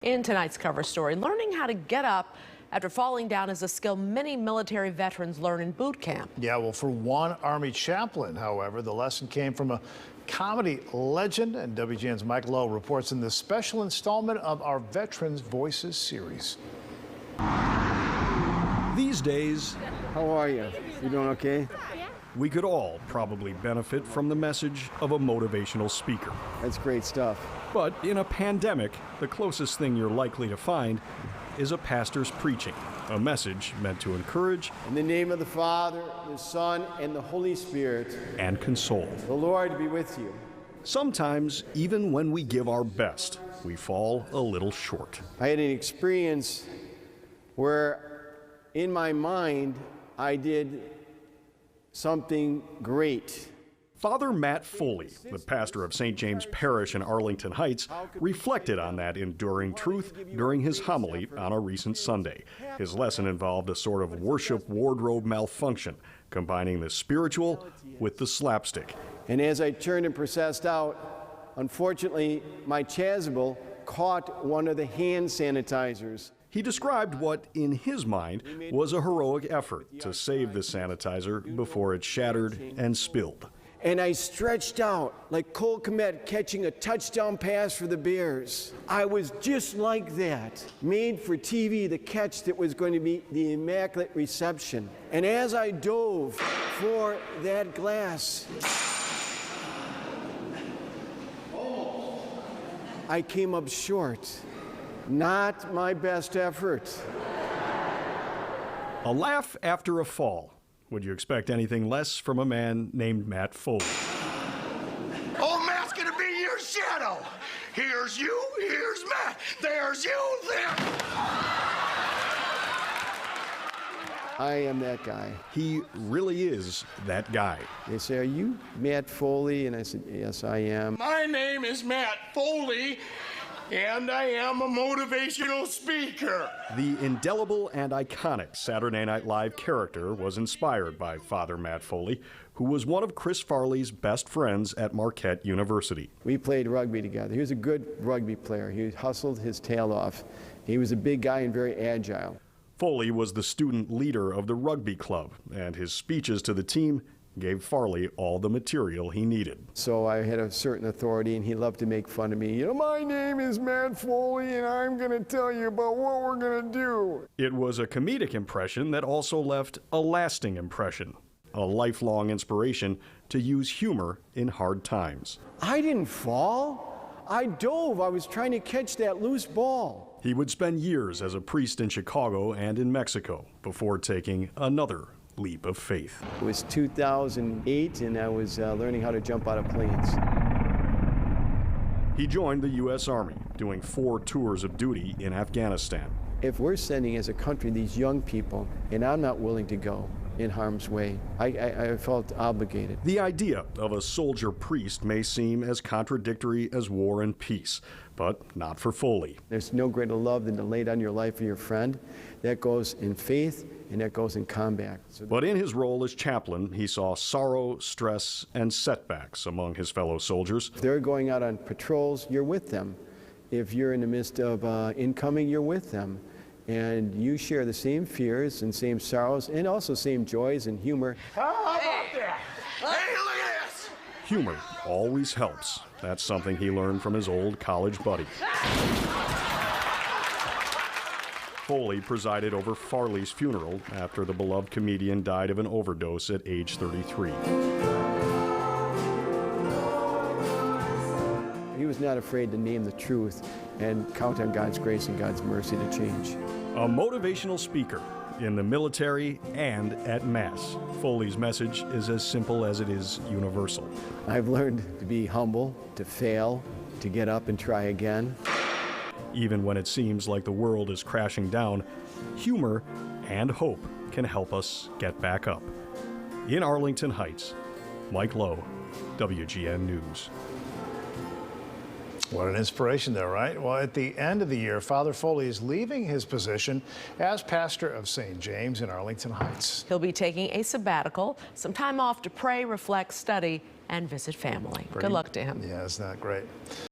In tonight's cover story, learning how to get up after falling down is a skill many military veterans learn in boot camp. Yeah, well, for one Army chaplain, however, the lesson came from a comedy legend, and WGN's Mike Lowe reports in this special installment of our Veterans Voices series. These days, how are you? You doing okay? we could all probably benefit from the message of a motivational speaker. That's great stuff. But in a pandemic, the closest thing you're likely to find is a pastor's preaching, a message meant to encourage In the name of the Father, the Son, and the Holy Spirit, and console. the Lord be with you. Sometimes, even when we give our best, we fall a little short. I had an experience where, in my mind, I did something great. Father Matt Foley, the pastor of St. James Parish in Arlington Heights, reflected on that enduring truth during his homily on a recent Sunday. His lesson involved a sort of worship wardrobe malfunction, combining the spiritual with the slapstick. And as I turned and processed out, unfortunately, my chasuble caught one of the hand sanitizers. He described what, in his mind, was a heroic effort to save the sanitizer before it shattered and spilled. And I stretched out like Cole Kmet catching a touchdown pass for the Bears. I was just like that, made for TV, the catch that was going to be the immaculate reception. And as I dove for that glass, I came up short. Not my best effort. A laugh after a fall. Would you expect anything less from a man named Matt Foley? Oh, Matt's gonna be your shadow. Here's you, here's Matt. There's you, there. I am that guy. He really is that guy. They say, "Are you Matt Foley?" And I said, "Yes, I am." My name is Matt Foley, and I am a motivational speaker. The indelible and iconic Saturday Night Live character was inspired by Father Matt Foley, who was one of Chris Farley's best friends at Marquette University. We played rugby together. He was a good rugby player. He hustled his tail off. He was a big guy and very agile. Foley was the student leader of the rugby club, and his speeches to the team gave Farley all the material he needed. So I had a certain authority, and he loved to make fun of me. You know, my name is Matt Foley, and I'm going to tell you about what we're going to do. It was a comedic impression that also left a lasting impression, a lifelong inspiration to use humor in hard times. I didn't fall. I dove. I was trying to catch that loose ball. He would spend years as a priest in Chicago and in Mexico before taking another leap of faith. It was 2008, and I was learning how to jump out of planes. He joined the U.S. Army, doing 4 tours of duty in Afghanistan. If we're sending as a country these young people, and I'm not willing to go in harm's way, I felt obligated. The idea of a soldier priest may seem as contradictory as war and peace, but not for Foley. There's no greater love than to lay down your life for your friend. That goes in faith, and that goes in combat. But in his role as chaplain, he saw sorrow, stress, and setbacks among his fellow soldiers. If they're going out on patrols, you're with them. If you're in the midst of incoming, you're with them. And you share the same fears and same sorrows and also same joys and humor. How about that? Hey, look at this. Humor always helps. That's something he learned from his old college buddy. Foley presided over Farley's funeral after the beloved comedian died of an overdose at age 33. He was not afraid to name the truth and count on God's grace and God's mercy to change. A motivational speaker in the military and at Mass. Foley's message is as simple as it is universal. I've learned to be humble, to fail, to get up and try again. Even when it seems like the world is crashing down, humor and hope can help us get back up. In Arlington Heights, Mike Lowe, WGN News. What an inspiration there, right? Well, at the end of the year, Father Foley is leaving his position as pastor of St. James in Arlington Heights. He'll be taking a sabbatical, some time off to pray, reflect, study, and visit family. Good luck to him. Yeah, isn't that great?